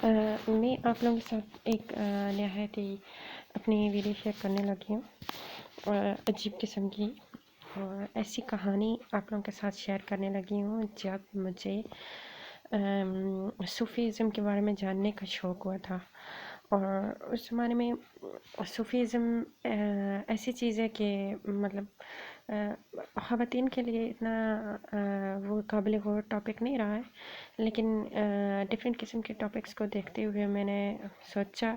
میں آپ لوگوں کے ساتھ ایک نہایت ہی اپنی ویڈیو شیئر کرنے لگی ہوں، عجیب قسم کی اور ایسی کہانی آپ لوگوں کے ساتھ شیئر کرنے لگی ہوں جب مجھے صوفیزم کے بارے میں جاننے کا شوق ہوا تھا۔ اور اس زمانے میں صوفیزم ایسی چیز ہے کہ مطلب خواتین کے لیے اتنا وہ قابل غور ٹاپک نہیں رہا ہے، لیکن ڈفرینٹ قسم کے ٹاپکس کو دیکھتے ہوئے میں نے سوچا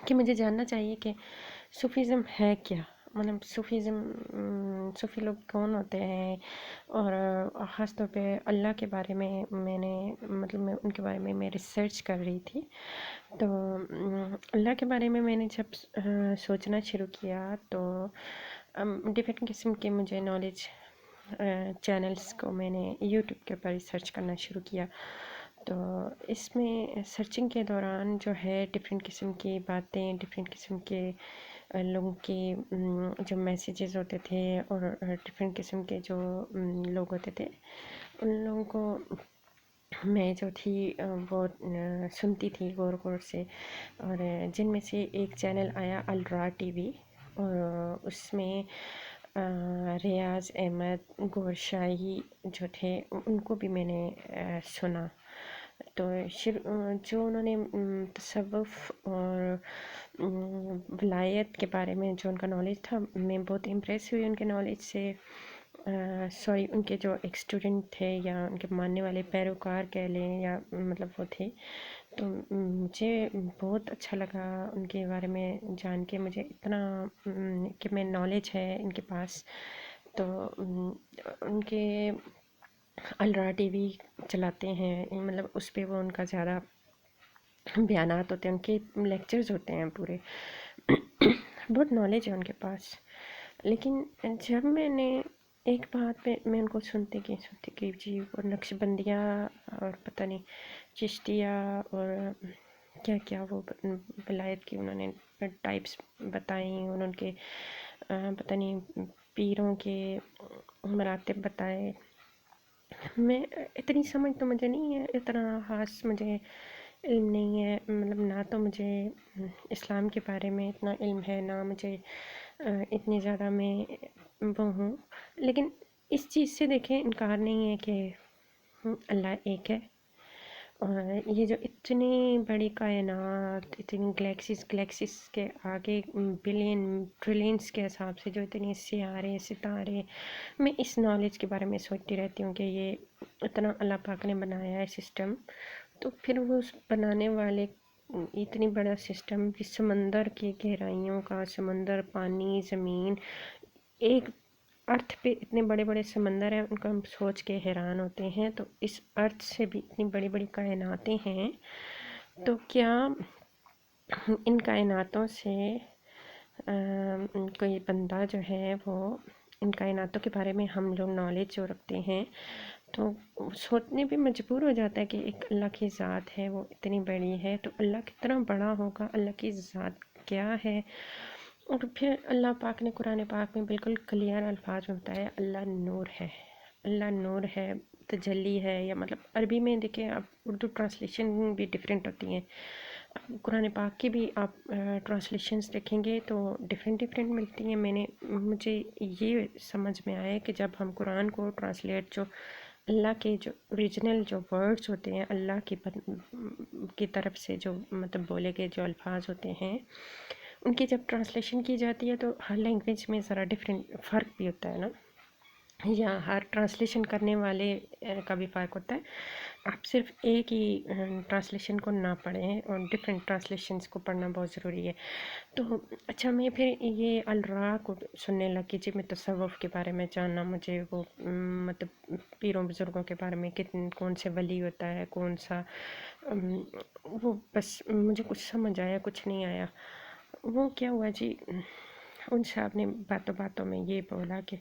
کہ مجھے جاننا چاہیے کہ صوفیزم ہے کیا، مطلب صوفی لوگ کون ہوتے ہیں، اور خاص طور پہ اللہ کے بارے میں میں ان کے بارے میں ریسرچ کر رہی تھی۔ تو اللہ کے بارے میں نے جب سوچنا شروع کیا تو ڈفرینٹ قسم کے مجھے نالج چینلز کو میں نے یوٹیوب کے اوپر ریسرچ کرنا شروع کیا۔ تو اس میں سرچنگ کے دوران جو ہے ڈفرینٹ قسم کی باتیں، ڈفرینٹ قسم کے لوگوں کی جو میسیجز ہوتے تھے اور ڈفرینٹ قسم کے جو لوگ ہوتے تھے ان لوگوں کو میں جو تھی وہ سنتی تھی غور سے، اور جن میں سے ایک چینل آیا الرا ٹی وی، اور اس میں ریاض احمد گور شاہی جو تھے ان کو بھی میں نے سنا۔ تو جو انہوں نے تصوف اور ولایت کے بارے میں جو ان کا نالج تھا، میں بہت امپریس ہوئی ان کے نالج سے۔ ان کے جو ایک اسٹوڈنٹ تھے یا ان کے ماننے والے پیروکار کہہ لیں، یا مطلب وہ تھے، تو مجھے بہت اچھا لگا ان کے بارے میں جان کے، مجھے اتنا کہ میں نالج ہے ان کے پاس۔ تو ان کے الرا ٹی وی چلاتے ہیں، مطلب اس پہ وہ ان کا زیادہ بیانات ہوتے ہیں، ان کے لیکچرز ہوتے ہیں پورے، بہت نالج ہے ان کے پاس۔ لیکن جب میں نے ایک بات پہ میں ان کو سنتی کہ جی وہ نقش بندیاں اور پتہ نہیں چشتیہ اور کیا کیا وہ ولایت کی انہوں نے ٹائپس بتائیں، انہوں کے پتہ نہیں پیروں کے مراتب بتائے۔ میں اتنی سمجھ تو مجھے نہیں ہے، اتنا خاص مجھے علم نہیں ہے، مطلب نہ تو مجھے اسلام کے بارے میں اتنا علم ہے، نہ مجھے اتنی زیادہ میں وہ ہوں۔ لیکن اس چیز سے دیکھیں انکار نہیں ہے کہ اللہ ایک ہے، اور یہ جو اتنی بڑی کائنات، اتنی گلیکسیز کے آگے بلین ٹریلینز کے حساب سے جو اتنی سیارے ستارے، میں اس نالج کے بارے میں سوچتی رہتی ہوں کہ یہ اتنا اللہ پاک نے بنایا ہے سسٹم، تو پھر وہ اس بنانے والے اتنی بڑا سسٹم، سمندر کی گہرائیوں کا، سمندر، پانی، زمین، ایک ارتھ پہ اتنے بڑے بڑے سمندر ہیں، ان کو ہم سوچ کے حیران ہوتے ہیں، تو اس ارتھ سے بھی اتنی بڑی بڑی کائناتیں ہیں، تو کیا ان کائناتوں سے کوئی بندہ جو ہے وہ ان کائناتوں کے بارے میں ہم لوگ نالج جو رکھتے ہیں تو سوچنے پہ مجبور ہو جاتا ہے کہ ایک اللہ کی ذات ہے، وہ اتنی بڑی ہے، تو اللہ کتنا بڑا ہوگا، اللہ کی ذات کیا ہے۔ اور پھر اللہ پاک نے قرآن پاک میں بالکل کلیئر الفاظ میں بتایا اللہ نور ہے، اللہ نور ہے، تجلی ہے، یا مطلب عربی میں دیکھیں آپ اردو ٹرانسلیشن بھی ڈیفرنٹ ہوتی ہیں، قرآن پاک کی بھی آپ ٹرانسلیشنز دیکھیں گے تو ڈیفرنٹ ملتی ہیں۔ مجھے یہ سمجھ میں آیا کہ جب ہم قرآن کو ٹرانسلیٹ، جو اللہ کے جو اوریجنل جو ورڈز ہوتے ہیں، اللہ کی طرف سے جو مطلب بولے گئے جو الفاظ ہوتے ہیں، ان کی جب ٹرانسلیشن کی جاتی ہے تو ہر لینگویج میں ذرا ڈفرینٹ فرق بھی ہوتا ہے نا، یا ہر ٹرانسلیشن کرنے والے کا بھی فرق ہوتا ہے۔ آپ صرف ایک ہی ٹرانسلیشن کو نہ پڑھیں، اور ڈفرینٹ ٹرانسلیشنز کو پڑھنا بہت ضروری ہے۔ تو اچھا، میں پھر یہ الرا کو سننے لگی، جی میں تصوف کے بارے میں جاننا، مجھے وہ مطلب پیروں بزرگوں کے بارے میں کون سے ولی ہوتا ہے، کون سا وہ، بس مجھے کچھ سمجھ آیا، کچھ نہیں آیا۔ وہ کیا ہوا جی، ان صاحب نے باتوں میں یہ بولا کہ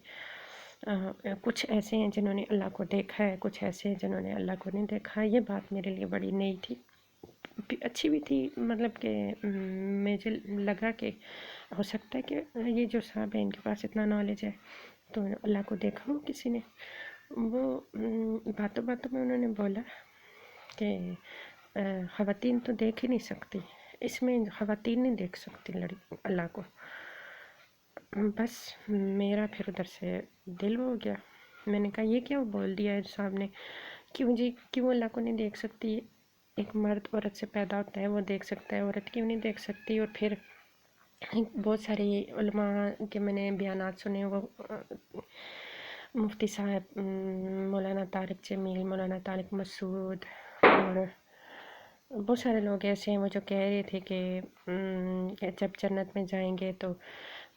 کچھ ایسے ہیں جنہوں نے اللہ کو دیکھا ہے، کچھ ایسے ہیں جنہوں نے اللہ کو نہیں دیکھا۔ یہ بات میرے لیے بڑی نئی تھی، اچھی بھی تھی، مطلب کہ مجھے لگا کہ ہو سکتا ہے کہ یہ جو صاحب ہیں ان کے پاس اتنا نالج ہے تو اللہ کو دیکھا ہو کسی نے۔ وہ باتوں میں انہوں نے بولا کہ خواتین تو دیکھ ہی نہیں سکتی، اس میں خواتین نہیں دیکھ سکتی اللہ کو۔ بس میرا پھر ادھر سے دل ہو گیا، میں نے کہا یہ کیوں بول دیا ہے صاحب نے، کیوں اللہ کو نہیں دیکھ سکتی؟ ایک مرد عورت سے پیدا ہوتا ہے وہ دیکھ سکتا ہے، عورت کیوں نہیں دیکھ سکتی؟ اور پھر بہت ساری علماء کے میں نے بیانات سنے، وہ مفتی صاحب مولانا طارق جمیل، مولانا طارق مسعود، اور بہت سارے لوگ ایسے ہیں وہ جو کہہ رہے تھے کہ جب جنت میں جائیں گے تو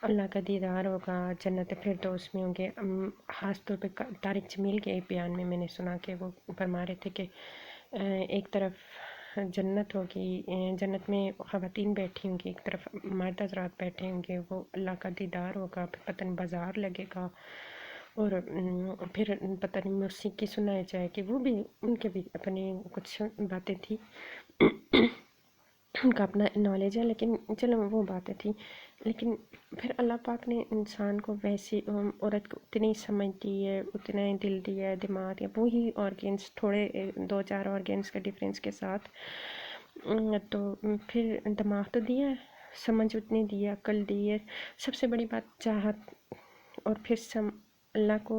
اللہ کا دیدار ہوگا، جنت فردوس میں ہوں گے۔ خاص طور پہ طارق جمیل کے ایک بیان میں نے سنا کہ وہ فرما رہے تھے کہ ایک طرف جنت ہوگی، جنت میں خواتین بیٹھی ہوں گی، ایک طرف مرد حضرات بیٹھے ہوں گے، وہ اللہ کا دیدار ہوگا، پھر پتہ نہیں بازار لگے گا، اور پھر پتہ نہیں موسیقی سنائی جائے کہ وہ بھی ان کے بھی اپنی کچھ باتیں تھی، ان کا اپنا نالج ہے، لیکن چلو وہ باتیں تھیں۔ لیکن پھر اللہ پاک نے انسان کو ویسی عورت کو اتنی سمجھ دی ہے، اتنا ہی دل دیا ہے، دماغ ہے، وہی آرگینس تھوڑے 2-4 آرگینس کے ڈفرینس کے ساتھ، تو پھر دماغ تو دیا ہے، سمجھ اتنی دی ہے، عقل دی ہے، سب سے بڑی بات چاہت، اور پھر اللہ کو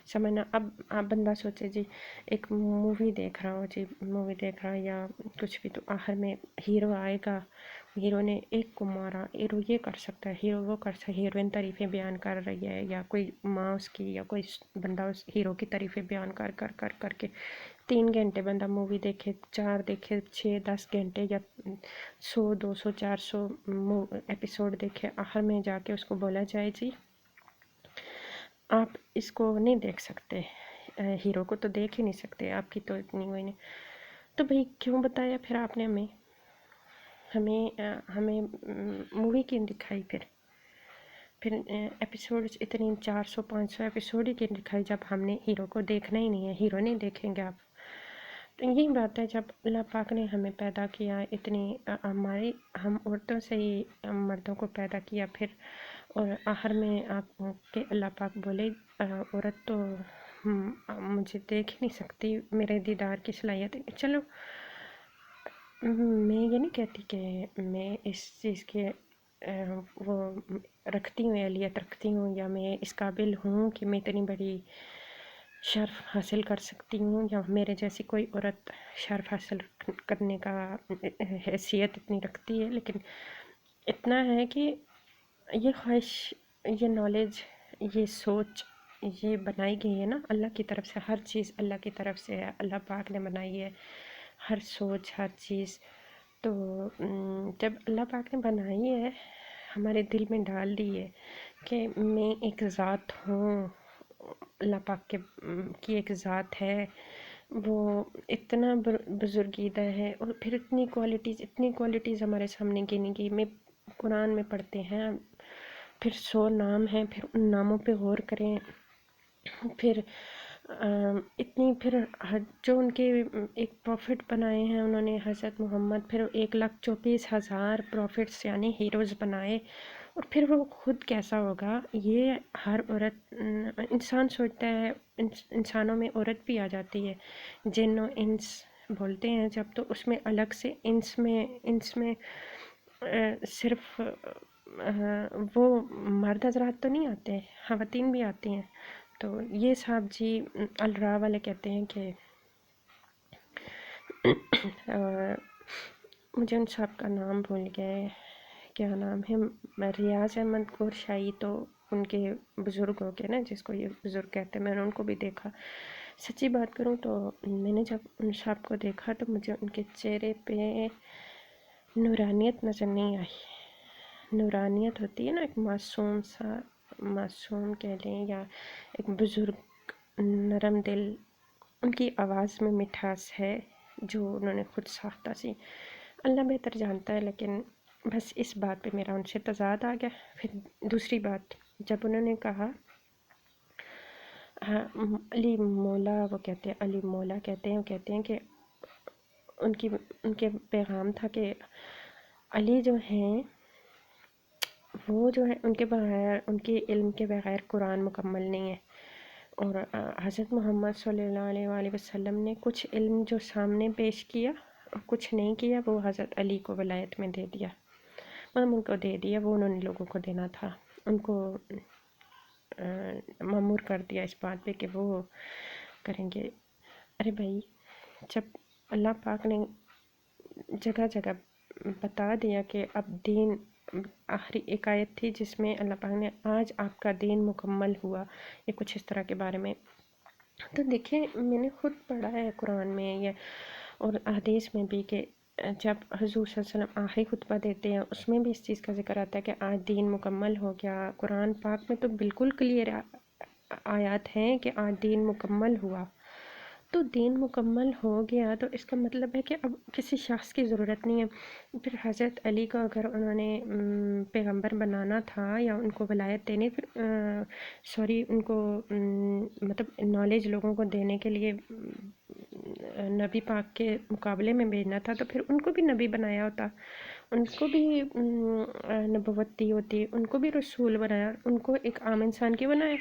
سمجھنا۔ اب آپ بندہ سوچے جی ایک مووی دیکھ رہا ہو، یا کچھ بھی، تو آخر میں ہیرو آئے گا، ہیرو نے ایک کو مارا، ہیرو یہ کر سکتا ہے، ہیرو وہ کر سکتا ہے، ہیروئن تعریفیں بیان کر رہی ہے، یا کوئی ماں اس کی، یا کوئی بندہ اس ہیرو کی تعریفیں بیان کر کے 3 گھنٹے بندہ مووی دیکھے، 4 دیکھے، 6 10 گھنٹے، یا 100 200 400 ایپیسوڈ دیکھے، آخر میں جا کے اس کو بولا جائے جی آپ اس کو نہیں دیکھ سکتے، ہیرو کو تو دیکھ ہی نہیں سکتے، آپ کی تو اتنی ہوئی نہیں، تو بھئی کیوں بتایا پھر آپ نے ہمیں مووی کیوں دکھائی؟ پھر ایپیسوڈ اتنی 400 500 ایپیسوڈ ہی کیوں دکھائی جب ہم نے ہیرو کو دیکھنا ہی نہیں ہے، ہیرو نہیں دیکھیں گے آپ؟ تو یہی بات ہے، جب اللہ پاک نے ہمیں پیدا کیا، اتنی ہم عورتوں سے ہی مردوں کو پیدا کیا، پھر اور آخر میں آپ کے اللہ پاک بولے عورت تو مجھے دیکھ ہی نہیں سکتی، میرے دیدار کی صلاحیت ہے۔ چلو میں یہ نہیں کہتی کہ میں اس چیز کے وہ رکھتی ہوں، اہلیت رکھتی ہوں، یا میں اس قابل ہوں کہ میں اتنی بڑی شرف حاصل کر سکتی ہوں، یا میرے جیسی کوئی عورت شرف حاصل کرنے کا حیثیت اتنی رکھتی ہے، لیکن اتنا ہے کہ یہ خواہش، یہ نالج، یہ سوچ یہ بنائی گئی ہے نا اللہ کی طرف سے، ہر چیز اللہ کی طرف سے ہے، اللہ پاک نے بنائی ہے، ہر سوچ، ہر چیز۔ تو جب اللہ پاک نے بنائی ہے، ہمارے دل میں ڈال دی ہے کہ میں ایک ذات ہوں، اللہ پاک کی ایک ذات ہے، وہ اتنا بزرگیدہ ہے، اور پھر اتنی کوالٹیز ہمارے سامنے گنی گئی، میں قرآن میں پڑھتے ہیں، پھر 100 نام ہیں، پھر ان ناموں پہ غور کریں، پھر پھر جو ان کے ایک پروفٹ بنائے ہیں انہوں نے حضرت محمد، پھر 1,24,000 پروفٹس یعنی ہیروز بنائے، اور پھر وہ خود کیسا ہوگا، یہ ہر عورت، انسان سوچتا ہے انسانوں میں عورت بھی آ جاتی ہے، جن و انس بولتے ہیں جب، تو اس میں الگ سے انس میں صرف وہ مرد حضرات تو نہیں آتے، خواتین بھی آتی ہیں۔ تو یہ صاحب جی الرا والے کہتے ہیں کہ مجھے ان صاحب کا نام بھول گیا ہے، کیا نام ہے، ریاض احمد گورشائی، تو ان کے بزرگ ہو گئے نا، جس کو یہ بزرگ کہتے ہیں، میں نے ان کو بھی دیکھا، سچی بات کروں تو میں نے جب ان صاحب کو دیکھا تو مجھے ان کے چہرے پہ نورانیت نظر نہیں آئی۔ نورانیت ہوتی ہے نا، ایک معصوم کہہ لیں، یا ایک بزرگ نرم دل، ان کی آواز میں مٹھاس ہے جو انہوں نے خود ساختہ سی، اللہ بہتر جانتا ہے، لیکن بس اس بات پہ میرا ان سے تضاد آ گیا۔ پھر دوسری بات، جب انہوں نے کہا علی مولا، وہ کہتے ہیں علی مولا کہتے ہیں، وہ کہتے ہیں کہ ان کے پیغام تھا کہ علی جو ہیں وہ جو ہے ان کے بغیر، ان کے علم کے بغیر قرآن مکمل نہیں ہے، اور حضرت محمد صلی اللہ علیہ وآلہ وسلم نے کچھ علم جو سامنے پیش کیا، کچھ نہیں کیا، وہ حضرت علی کو ولایت میں دے دیا، مطلب ان کو دے دیا، وہ انہوں نے لوگوں کو دینا تھا، ان کو مأمور کر دیا اس بات پہ کہ وہ کریں گے۔ ارے بھائی، جب اللہ پاک نے جگہ جگہ بتا دیا کہ اب دین، آخری ایک آیت تھی جس میں اللہ پاک نے آج آپ کا دین مکمل ہوا، یہ کچھ اس طرح کے بارے میں، تو دیکھیں میں نے خود پڑھا ہے قرآن میں یہ اور احادیث میں بھی کہ جب حضور صلی اللہ علیہ وسلم آخری خطبہ دیتے ہیں اس میں بھی اس چیز کا ذکر آتا ہے کہ آج دین مکمل ہو گیا۔ قرآن پاک میں تو بالکل کلیئر آیات ہیں کہ آج دین مکمل ہوا، تو دین مکمل ہو گیا تو اس کا مطلب ہے کہ اب کسی شخص کی ضرورت نہیں ہے۔ پھر حضرت علی کو اگر انہوں نے پیغمبر بنانا تھا یا ان کو ولایت دینی، پھر ان کو مطلب نالج لوگوں کو دینے کے لیے نبی پاک کے مقابلے میں بھیجنا تھا، تو پھر ان کو بھی نبی بنایا ہوتا، ان کو بھی نبوت دی ہوتی، ان کو بھی رسول بنایا، ان کو ایک عام انسان کی بنایا۔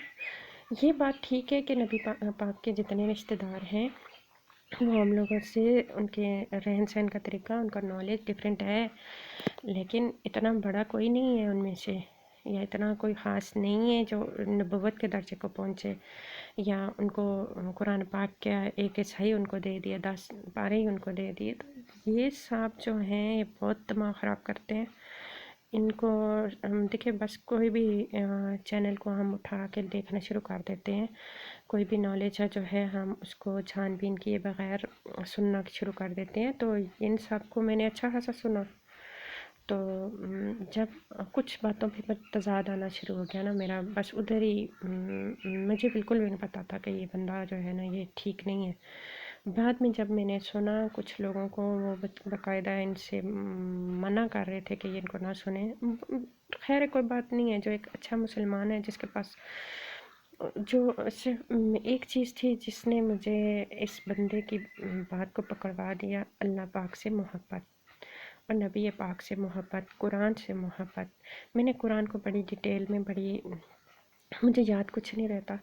یہ بات ٹھیک ہے کہ نبی پاک کے جتنے رشتہ دار ہیں وہ ہم لوگوں سے، ان کے رہن سہن کا طریقہ، ان کا نالج ڈفرینٹ ہے، لیکن اتنا بڑا کوئی نہیں ہے ان میں سے، یا اتنا کوئی خاص نہیں ہے جو نبوت کے درجے کو پہنچے، یا ان کو قرآن پاک کے ایک عیسائی ان کو دے دیا، 10 پارے ہی ان کو دے دیے۔ تو یہ صاحب جو ہیں یہ بہت دماغ خراب کرتے ہیں۔ ان کو دیکھیں، بس کوئی بھی چینل کو ہم اٹھا کے دیکھنا شروع کر دیتے ہیں، کوئی بھی نالج ہے جو ہے ہم اس کو چھان بین کیے بغیر سننا شروع کر دیتے ہیں۔ تو ان سب کو میں نے اچھا خاصا سنا، تو جب کچھ باتوں پہ تضاد آنا شروع ہو گیا نا میرا، بس ادھر ہی مجھے بالکل بھی نہیں پتا تھا کہ یہ بندہ جو ہے نا یہ ٹھیک نہیں ہے۔ بعد میں جب میں نے سنا کچھ لوگوں کو وہ باقاعدہ ان سے منع کر رہے تھے کہ یہ ان کو نہ سنیں، خیر کوئی بات نہیں ہے، جو ایک اچھا مسلمان ہے جس کے پاس جو صرف ایک چیز تھی جس نے مجھے اس بندے کی بات کو پکڑوا دیا، اللہ پاک سے محبت اور نبی پاک سے محبت، قرآن سے محبت۔ میں نے قرآن کو بڑی ڈیٹیل میں مجھے یاد کچھ نہیں رہتا،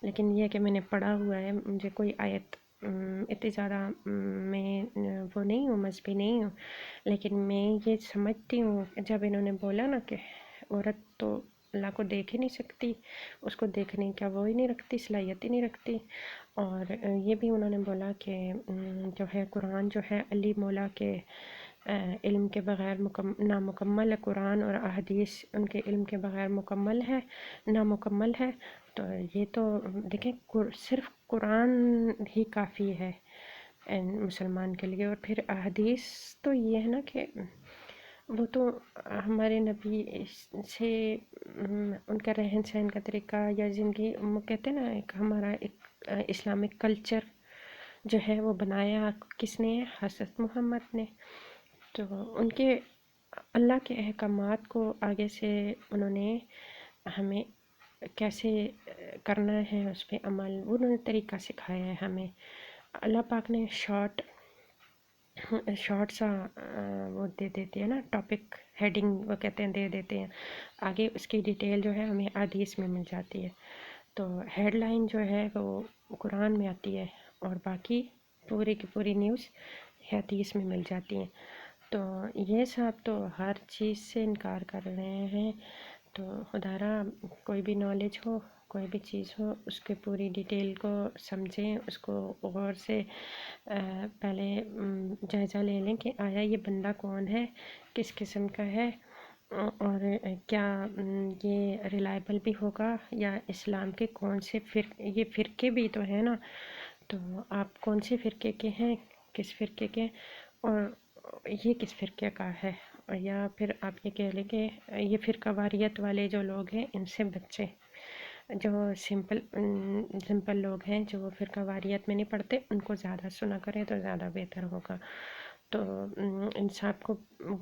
لیکن یہ کہ میں نے پڑھا ہوا ہے، مجھے کوئی آیت اتنی زیادہ میں وہ نہیں ہوں، مذہبی نہیں ہوں، لیکن میں یہ سمجھتی ہوں جب انہوں نے بولا نا کہ عورت تو اللہ کو دیکھ ہی نہیں سکتی، اس کو دیکھنے کا وہ ہی نہیں رکھتی، صلاحیت ہی نہیں رکھتی، اور یہ بھی انہوں نے بولا کہ جو ہے قرآن جو ہے علی مولا کے علم کے بغیر نامکمل ہے، قرآن اور احادیث ان کے علم کے بغیر مکمل ہے، نامکمل ہے۔ تو یہ تو دیکھیں صرف قرآن ہی کافی ہے مسلمان کے لیے، اور پھر احادیث تو یہ ہے نا کہ وہ تو ہمارے نبی سے ان کا رہن سہن کا طریقہ یا زندگی، وہ کہتے ہیں نا ایک ہمارا ایک اسلامک کلچر جو ہے وہ بنایا کس نے؟ حضرت محمد نے۔ تو ان کے اللہ کے احکامات کو آگے سے انہوں نے ہمیں کیسے کرنا ہے، اس پہ عمل، وہ انہوں نے طریقہ سکھایا ہے ہمیں۔ اللہ پاک نے شارٹ سا وہ دے دیتے ہیں نا، ٹاپک ہیڈنگ وہ کہتے ہیں دے دیتے ہیں، آگے اس کی ڈیٹیل جو ہے ہمیں حدیث میں مل جاتی ہے۔ تو ہیڈ لائن جو ہے وہ قرآن میں آتی ہے اور باقی پوری کی پوری نیوز حدیث میں مل جاتی ہیں۔ تو یہ صاحب تو ہر چیز سے انکار کر رہے ہیں، تو خدا را کوئی بھی نالج ہو، کوئی بھی چیز ہو، اس کے پوری ڈیٹیل کو سمجھیں، اس کو غور سے پہلے جائزہ لے لیں کہ آیا یہ بندہ کون ہے، کس قسم کا ہے، اور کیا یہ ریلائبل بھی ہوگا، یا اسلام کے کون سے یہ فرقے بھی تو ہیں نا، تو آپ کون سے فرقے کے ہیں، کس فرقے کے، اور یہ کس فرقے کا ہے، یا پھر آپ یہ کہہ لیں کہ یہ فرقہ واریت والے جو لوگ ہیں ان سے بچیں، جو سمپل لوگ ہیں جو فرقہ واریت میں نہیں پڑھتے ان کو زیادہ سنا کریں تو زیادہ بہتر ہوگا۔ تو ان سب کو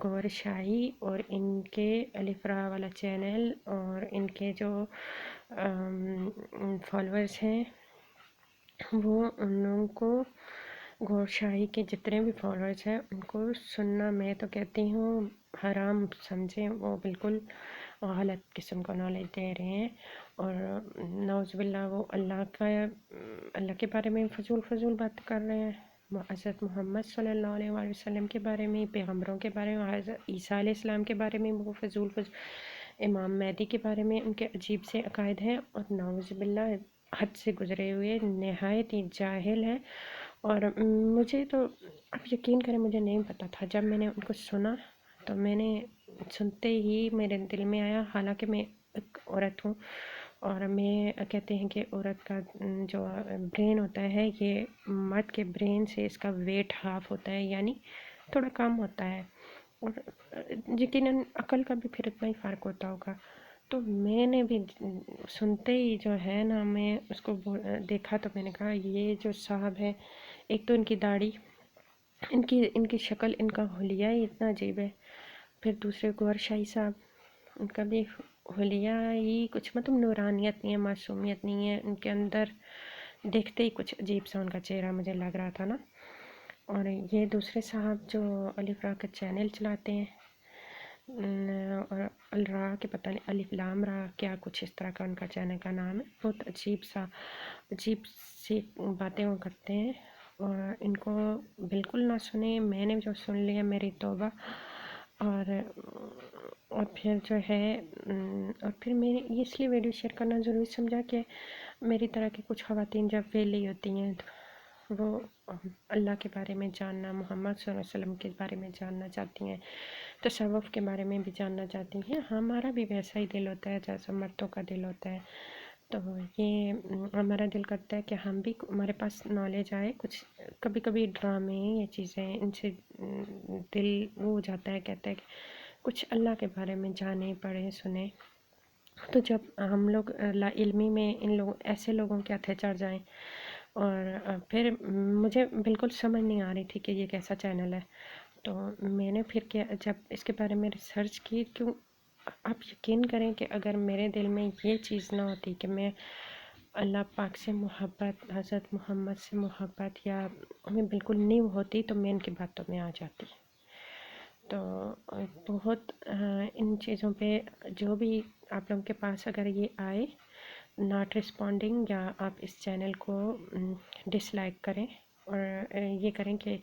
گور شاہی اور ان کے الف را والا چینل اور ان کے جو فالورز ہیں وہ ان لوگوں کو، گور شاہی کے جتنے بھی فالورز ہیں ان کو سننا میں تو کہتی ہوں حرام سمجھیں، وہ بالکل غلط قسم کا نالج دے رہے ہیں، اور نعوذ باللہ وہ اللہ کے بارے میں فضول بات کر رہے ہیں۔ حضرت محمد صلی اللہ علیہ وآلہ وسلم کے بارے میں، پیغمبروں کے بارے میں، حضرت عیسیٰ علیہ السلام کے بارے میں، وہ فضول امام مہدی کے بارے میں ان کے عجیب سے عقائد ہیں، اور نعوذ باللہ حد سے گزرے ہوئے نہایت ہی جاہل ہیں۔ اور مجھے تو آپ یقین کریں مجھے نہیں پتہ تھا، جب میں نے ان کو سنا تو میں نے سنتے ہی میرے دل میں آیا، حالانکہ میں ایک عورت ہوں، اور میں کہتے ہیں کہ عورت کا جو برین ہوتا ہے یہ مرد کے برین سے اس کا ویٹ ہاف ہوتا ہے، یعنی تھوڑا کم ہوتا ہے، اور یقیناً عقل کا بھی پھر اتنا ہی فرق ہوتا ہوگا۔ تو میں نے بھی سنتے ہی جو ہے نا، میں اس کو دیکھا تو میں نے کہا یہ جو صاحب ہے، ایک تو ان کی داڑھی، ان کی شکل، ان کا حلیہ ہی اتنا عجیب ہے، پھر دوسرے گور شاہی صاحب، ان کا بھی حلیہ ہی کچھ مطلب نورانیت نہیں ہے، معصومیت نہیں ہے ان کے اندر، دیکھتے ہی کچھ عجیب سا ان کا چہرہ مجھے لگ رہا تھا نا۔ اور یہ دوسرے صاحب جو الف را کا چینل چلاتے ہیں، اور الرا کے پتہ نہیں الف لام را کیا کچھ اس طرح کا ان کا چینل کا نام ہے، بہت عجیب سی باتیں وہ کرتے ہیں، اور ان کو بالکل نہ سنیں، میں نے جو سن لیا میری توبہ۔ اور پھر جو ہے اور پھر میں نے یہ اس لیے ویڈیو شیئر کرنا ضروری سمجھا کہ میری طرح کی کچھ خواتین جب ویلی ہوتی ہیں تو وہ اللہ کے بارے میں جاننا، محمد صلی اللہ علیہ وسلم کے بارے میں جاننا چاہتی ہیں، تصوف کے بارے میں بھی جاننا چاہتی ہیں، ہمارا بھی ویسا ہی دل ہوتا ہے جیسا مردوں کا دل ہوتا ہے، تو یہ ہمارا دل کرتا ہے کہ ہم بھی ہمارے پاس نالج آئے کچھ، کبھی کبھی ڈرامے یا چیزیں ان سے دل وہ ہو جاتا ہے، کہتا ہے کہ کچھ اللہ کے بارے میں جانیں، پڑھیں، سنیں۔ تو جب ہم لوگ لا علمی میں ایسے لوگوں کے ہاتھے چڑھ جائیں، اور پھر مجھے بالکل سمجھ نہیں آ رہی تھی کہ یہ کیسا چینل ہے، تو میں نے پھر کیا جب اس کے بارے میں ریسرچ کی، کیوں آپ یقین کریں کہ اگر میرے دل میں یہ چیز نہ ہوتی کہ میں اللہ پاک سے محبت، حضرت محمد سے محبت یا میں بالکل نیو ہوتی، تو میں ان کی باتوں میں آ جاتی۔ تو بہت ان چیزوں پہ جو بھی آپ لوگوں کے پاس اگر یہ آئے ناٹ رسپونڈنگ، یا آپ اس چینل کو ڈس لائک کریں، اور یہ کریں کہ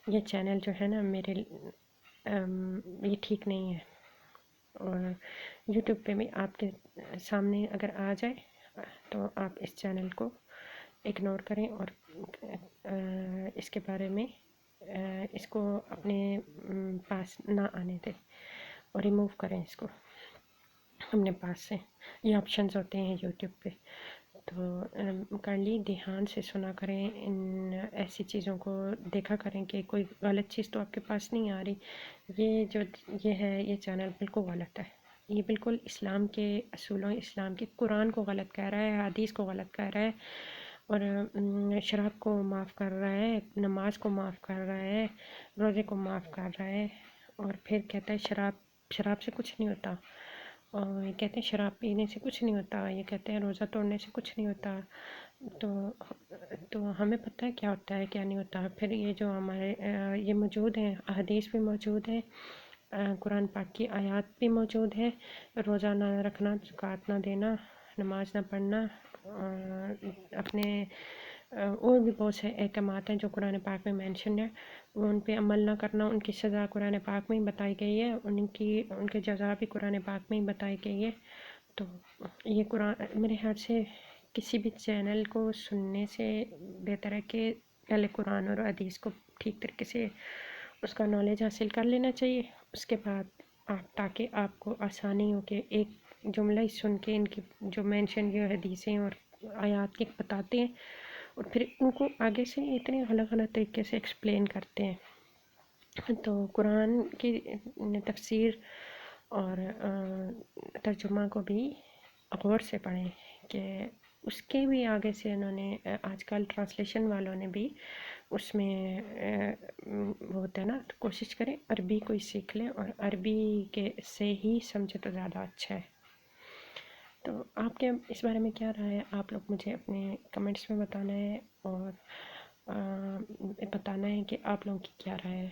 یہ چینل جو ہے نا میرے یہ ٹھیک نہیں ہے، اور یوٹیوب پہ بھی آپ کے سامنے اگر آ جائے تو آپ اس چینل کو اگنور کریں، اور اس کے بارے میں اس کو اپنے پاس نہ آنے دیں، اور ریموو کریں اس کو اپنے پاس سے۔ یہ آپشنز ہوتے ہیں یوٹیوب پہ، تو کائنڈلی دھیان سے سنا کریں، ان ایسی چیزوں کو دیکھا کریں کہ کوئی غلط چیز تو آپ کے پاس نہیں آ رہی، یہ ہے یہ چینل بالکل غلط ہے، یہ بالکل اسلام کے اصولوں، اسلام کے قرآن کو غلط کہہ رہا ہے، حدیث کو غلط کہہ رہا ہے، اور شراب کو معاف کر رہا ہے، نماز کو معاف کر رہا ہے، روزے کو معاف کر رہا ہے، اور پھر کہتا ہے شراب سے کچھ نہیں ہوتا، اور یہ کہتے ہیں شراب پینے سے کچھ نہیں ہوتا، یہ کہتے ہیں روزہ توڑنے سے کچھ نہیں ہوتا، تو ہمیں پتہ ہے کیا ہوتا ہے کیا نہیں ہوتا۔ پھر یہ جو ہمارے یہ موجود ہیں، احادیث بھی موجود ہیں، قرآن پاک کی آیات بھی موجود ہے، روزہ نہ رکھنا، زکوٰۃ نہ دینا، نماز نہ پڑھنا، اپنے اور بھی بہت سے احکامات ہیں جو قرآن پاک میں مینشن ہے، وہ ان پہ عمل نہ کرنا، ان کی سزا قرآن پاک میں ہی بتائی گئی ہے، ان کے جزا بھی قرآن پاک میں ہی بتائی گئی ہے۔ تو یہ قرآن میرے خیال سے کسی بھی چینل کو سننے سے بہتر ہے کہ پہلے قرآن اور حدیث کو ٹھیک طریقے سے اس کا نالج حاصل کر لینا چاہیے، اس کے بعد تاکہ آپ کو آسانی ہو کہ ایک جملہ ہی سن کے ان کی جو مینشن جو حدیثیں اور آیات کے بتاتے ہیں، اور پھر ان کو آگے سے اتنے غلط طریقے سے ایکسپلین کرتے ہیں۔ تو قرآن کی تفسیر اور ترجمہ کو بھی غور سے پڑھیں، کہ اس کے بھی آگے سے انہوں نے آج کل ٹرانسلیشن والوں نے بھی اس میں وہ ہوتا ہے نا، تو کوشش کریں عربی کوئی سیکھ لیں، اور عربی کے سے ہی سمجھے تو زیادہ اچھا ہے۔ تو آپ کے اس بارے میں کیا رائے ہے، آپ لوگ مجھے اپنے کمنٹس میں بتانا ہے، اور بتانا ہے کہ آپ لوگوں کی کیا رائے ہے۔